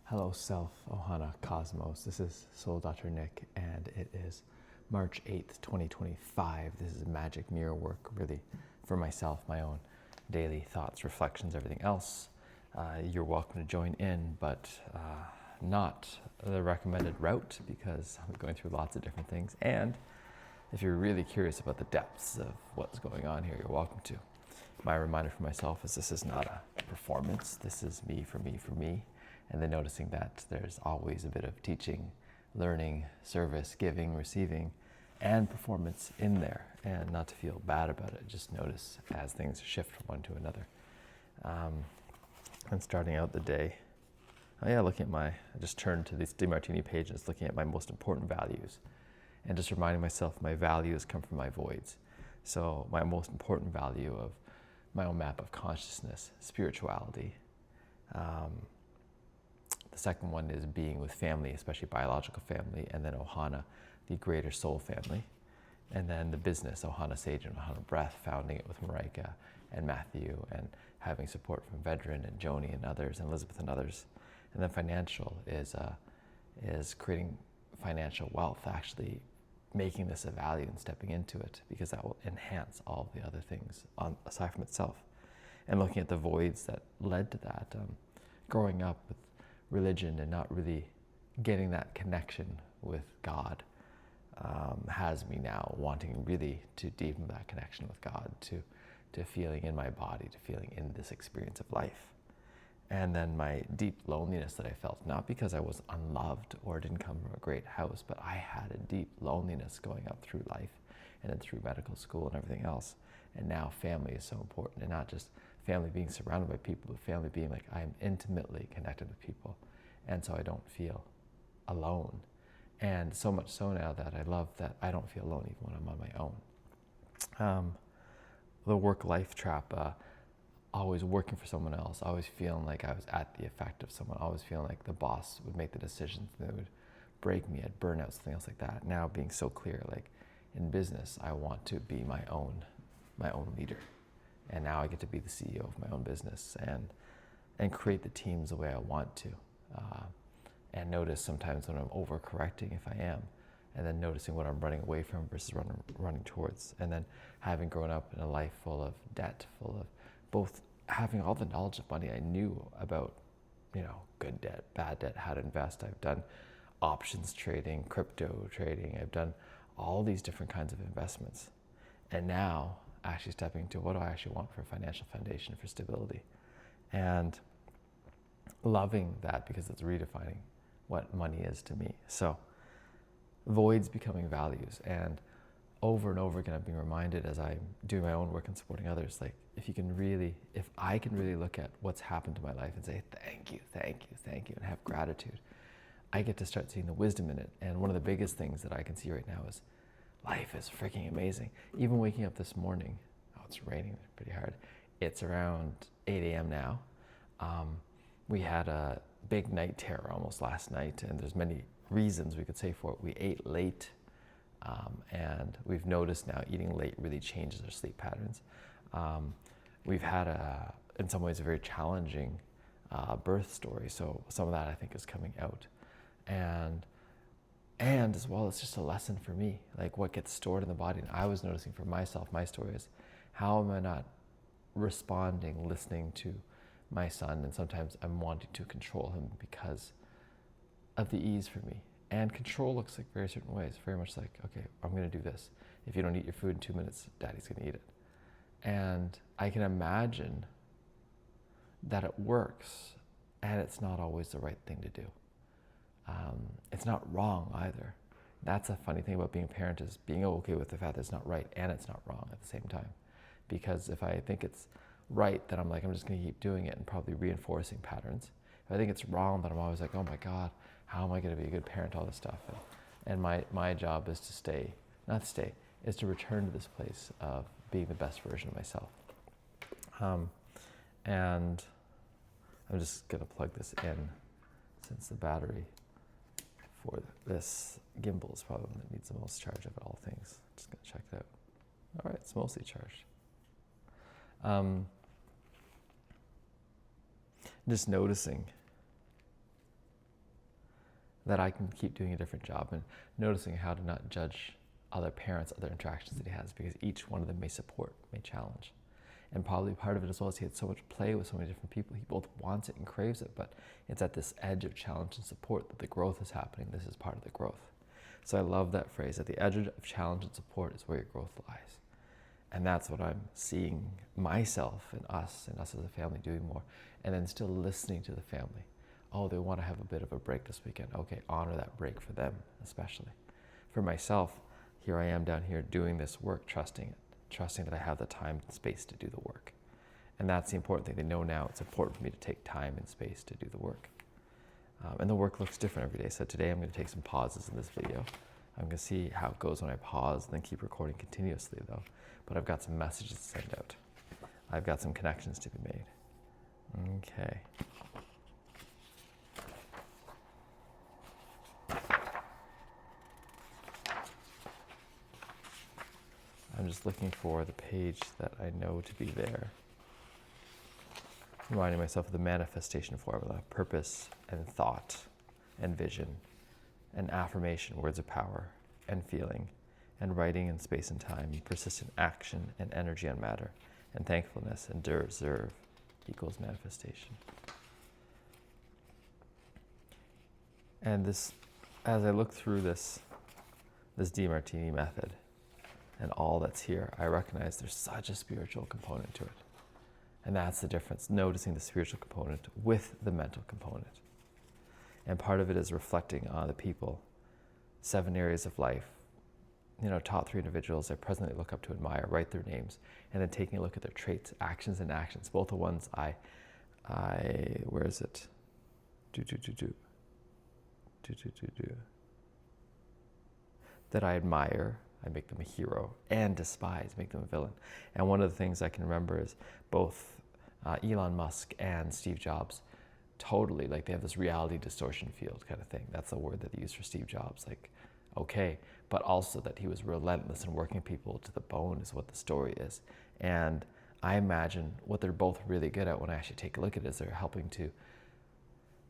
Hello, Self, Ohana, Cosmos. This is Soul Dr. Nick, and it is March 8th, 2025. This is magic mirror work, really, for myself, my own daily thoughts, reflections, everything else. You're welcome to join in, but not the recommended route because I'm going through lots of different things. And if you're really curious about the depths of what's going on here, you're welcome to. My reminder for myself is this is not a performance. This is me for me for me. And then noticing that there's always a bit of teaching, learning, service, giving, receiving, and performance in there. And not to feel bad about it, just notice as things shift from one to another. And starting out the day, I just turned to these DeMartini pages, looking at my most important values. And just reminding myself my values come from my voids. So my most important value of my own map of consciousness, spirituality. The second one is being with family, especially biological family, and then Ohana, the greater soul family. And then the business, Ohana Sage and Ohana Breath, founding it with Marika and Matthew, and having support from Vedran and Joni and others, and Elizabeth and others. And then financial is creating financial wealth, actually making this a value and stepping into it, because that will enhance all the other things aside from itself. And looking at the voids that led to that, growing up with religion and not really getting that connection with God has me now wanting really to deepen that connection with God, to feeling in my body, to feeling in this experience of life. And then my deep loneliness that I felt, not because I was unloved or didn't come from a great house, but I had a deep loneliness going up through life and then through medical school and everything else. And now family is so important, and not just family being surrounded by people, but family being like I'm intimately connected with people. And so I don't feel alone. And so much so now that I love that I don't feel alone even when I'm on my own. The work-life trap, always working for someone else, always feeling like I was at the effect of someone, always feeling like the boss would make the decisions that would break me, I'd burn out, something else like that. Now being so clear, like in business, I want to be my own leader. And now I get to be the CEO of my own business and create the teams the way I want to. And notice sometimes when I'm overcorrecting, if I am, and then noticing what I'm running away from versus running towards. And then having grown up in a life full of debt, full of both having all the knowledge of money I knew about, good debt, bad debt, how to invest. I've done options trading, crypto trading. I've done all these different kinds of investments. And now actually stepping into what do I actually want for a financial foundation, for stability. And loving that because it's redefining what money is to me. So voids becoming values, and over again I'm being reminded as I'm doing my own work and supporting others, like if I can really look at what's happened to my life and say thank you, and have gratitude, I get to start seeing the wisdom in it. And one of the biggest things that I can see right now is life is freaking amazing. Even waking up this morning, it's raining pretty hard. It's around 8 a.m. now. We had a big night terror almost last night, and there's many reasons we could say for it. We ate late, and we've noticed now eating late really changes our sleep patterns. We've had in some ways, a very challenging birth story, so some of that I think is coming out. And as well, it's just a lesson for me, like what gets stored in the body. And I was noticing for myself, my story is, how am I not responding, listening to my son? And sometimes I'm wanting to control him because of the ease for me. And control looks like very certain ways, very much like, okay, I'm gonna do this. If you don't eat your food in 2 minutes, daddy's gonna eat it. And I can imagine that it works, and it's not always the right thing to do. It's not wrong either. That's a funny thing about being a parent, is being okay with the fact that it's not right and it's not wrong at the same time. Because if I think it's right, then I'm just gonna keep doing it and probably reinforcing patterns. If I think it's wrong, then I'm always like, oh my God, how am I gonna be a good parent, all this stuff. And my job is is to return to this place of being the best version of myself. And I'm just gonna plug this in, since the battery for this gimbal is probably one that needs the most charge of all things. Just gonna check it out. All right, it's mostly charged. Just noticing that I can keep doing a different job and noticing how to not judge other parents, other interactions that he has, because each one of them may support, may challenge. And probably part of it as well is he had so much play with so many different people. He both wants it and craves it, but it's at this edge of challenge and support that the growth is happening. This is part of the growth. So I love that phrase, at the edge of challenge and support is where your growth lies. And that's what I'm seeing myself and us as a family doing more. And then still listening to the family. Oh, they want to have a bit of a break this weekend. Okay, honor that break for them, especially. For myself, here I am down here doing this work, trusting that I have the time and space to do the work. And that's the important thing. They know now it's important for me to take time and space to do the work. And the work looks different every day. So today I'm going to take some pauses in this video. I'm going to see how it goes when I pause and then keep recording continuously though. But I've got some messages to send out. I've got some connections to be made. Okay. I'm just looking for the page that I know to be there. Reminding myself of the manifestation formula, purpose and thought and vision and affirmation, words of power and feeling and writing in space and time, persistent action and energy on matter, and thankfulness and deserve equals manifestation. And this, as I look through this Demartini method and all that's here, I recognize there's such a spiritual component to it. And that's the difference, noticing the spiritual component with the mental component. And part of it is reflecting on the people, 7 areas of life, top 3 individuals I presently look up to, admire, write their names, and then taking a look at their traits, actions and actions, both the ones where is it? That I admire, I make them a hero, and despise, make them a villain. And one of the things I can remember is both Elon Musk and Steve Jobs, totally, like they have this reality distortion field kind of thing. That's the word that they use for Steve Jobs, like, okay, but also that he was relentless in working people to the bone is what the story is. And I imagine what they're both really good at when I actually take a look at it is they're helping to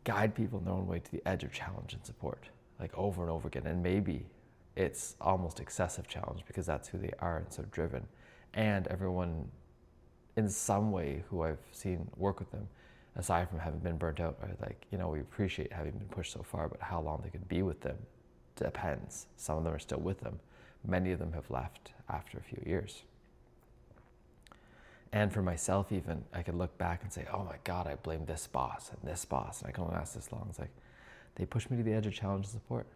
guide people in their own way to the edge of challenge and support, like over and over again. And maybe it's almost excessive challenge because that's who they are and so driven. And everyone in some way who I've seen work with them, aside from having been burnt out, are like, we appreciate having been pushed so far, but how long they could be with them depends. Some of them are still with them. Many of them have left after a few years. And for myself even, I could look back and say, oh my God, I blame this boss, and I can only last this long. It's like, they pushed me to the edge of challenge and support.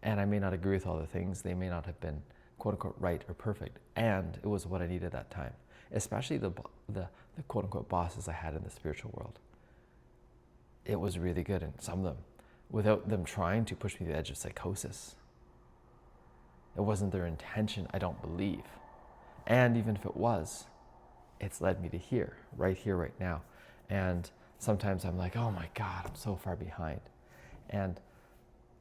And I may not agree with all the things. They may not have been quote unquote right or perfect. And it was what I needed at that time, especially the quote unquote bosses I had in the spiritual world. It was really good. And some of them, without them trying to push me to the edge of psychosis. It wasn't their intention, I don't believe. And even if it was, it's led me to here, right now. And sometimes I'm like, oh my God, I'm so far behind. And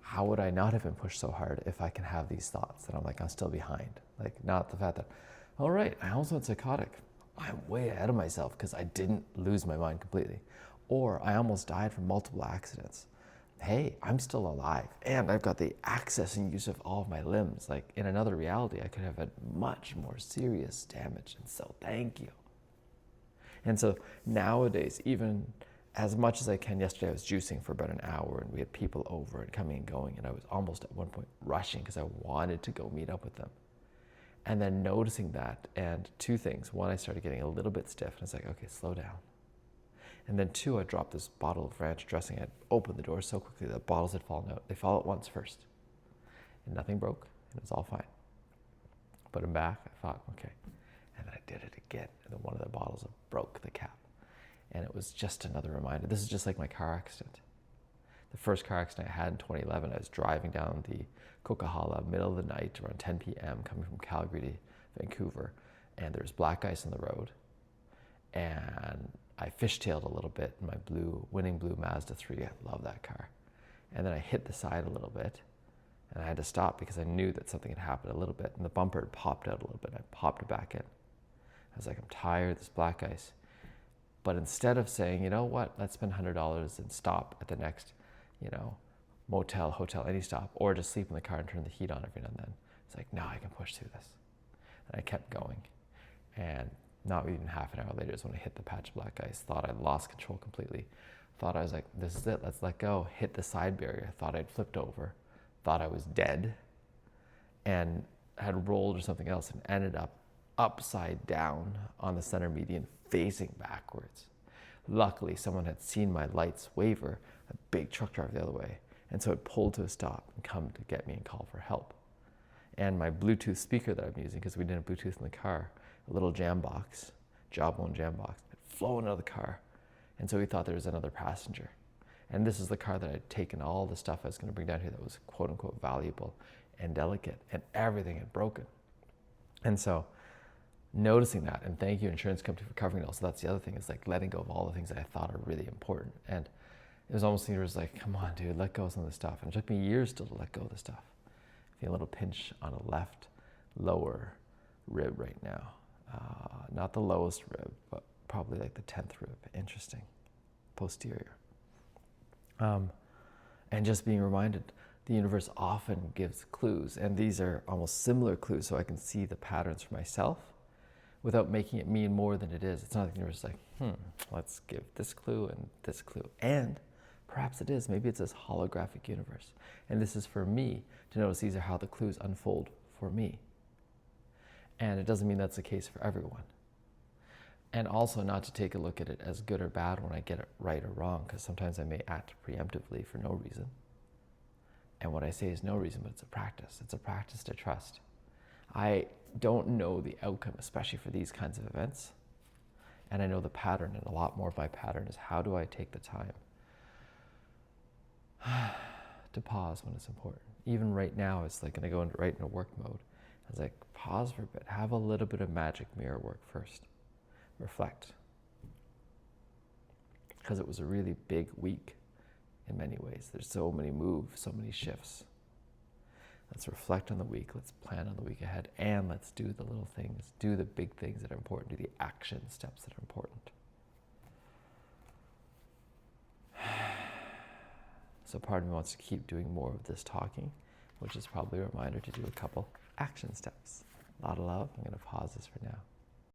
how would I not have been pushed so hard if I can have these thoughts that I'm like, I'm still behind? Like, not the fact that, all right, I almost went psychotic. I'm way ahead of myself because I didn't lose my mind completely. Or I almost died from multiple accidents. Hey, I'm still alive and I've got the access and use of all of my limbs. Like in another reality, I could have had much more serious damage. And so thank you. And so nowadays, even as much as I can, yesterday I was juicing for about an hour and we had people over and coming and going. And I was almost at one point rushing because I wanted to go meet up with them. And then noticing that, and 2 things. 1, I started getting a little bit stiff and it's like, okay, slow down. And then 2, I dropped this bottle of ranch dressing. I opened the door so quickly that bottles had fallen out. They fell out once first. And nothing broke. And it was all fine. Put them back. I thought, okay. And then I did it again. And then one of the bottles broke the cap. And it was just another reminder. This is just like my car accident. The first car accident I had in 2011, I was driving down the Coquihalla, middle of the night, around 10 p.m., coming from Calgary to Vancouver. And there was black ice on the road. And I fishtailed a little bit in my winning blue Mazda 3. I love that car. And then I hit the side a little bit and I had to stop because I knew that something had happened a little bit and the bumper had popped out a little bit. I popped it back in. I was like, I'm tired of this black ice. But instead of saying, you know what, let's spend $100 and stop at the next, motel, hotel, any stop, or just sleep in the car and turn the heat on every now and then. It's like, no, I can push through this. And I kept going. And not even half an hour later is when I hit the patch of black ice. Thought I'd lost control completely. Thought I was like, this is it, let's let go. Hit the side barrier. Thought I'd flipped over. Thought I was dead. And had rolled or something else and ended up upside down on the center median, facing backwards. Luckily, someone had seen my lights waver, a big truck driver the other way, and so it pulled to a stop and come to get me and call for help. And my Bluetooth speaker that I'm using, because we didn't have Bluetooth in the car, a little jam box, Jawbone jam box, had flown out of the car. And so we thought there was another passenger. And this is the car that I'd taken all the stuff I was going to bring down here that was quote unquote valuable and delicate, and everything had broken. And so noticing that, and thank you insurance company for covering it all. So that's the other thing, is like letting go of all the things that I thought are really important. And it was almost, it was like, come on dude, let go of some of this stuff. And it took me years still to let go of this stuff. I feel a little pinch on a left lower rib right now. Not the lowest rib, but probably like the 10th rib. Interesting. Posterior. And just being reminded, the universe often gives clues, and these are almost similar clues, so I can see the patterns for myself without making it mean more than it is. It's not like the universe is like, let's give this clue and this clue. And perhaps it is. Maybe it's this holographic universe. And this is for me to notice these are how the clues unfold for me. And it doesn't mean that's the case for everyone. And also not to take a look at it as good or bad when I get it right or wrong, because sometimes I may act preemptively for no reason. And what I say is no reason, but it's a practice. It's a practice to trust. I don't know the outcome, especially for these kinds of events. And I know the pattern, and a lot more of my pattern is how do I take the time to pause when it's important. Even right now, it's like going to go right into work mode. I was like, pause for a bit. Have a little bit of magic mirror work first. Reflect. Because it was a really big week in many ways. There's so many moves, so many shifts. Let's reflect on the week. Let's plan on the week ahead. And let's do the little things. Do the big things that are important. Do the action steps that are important. So part of me wants to keep doing more of this talking, which is probably a reminder to do a couple action steps. A lot of love. I'm going to pause this for now.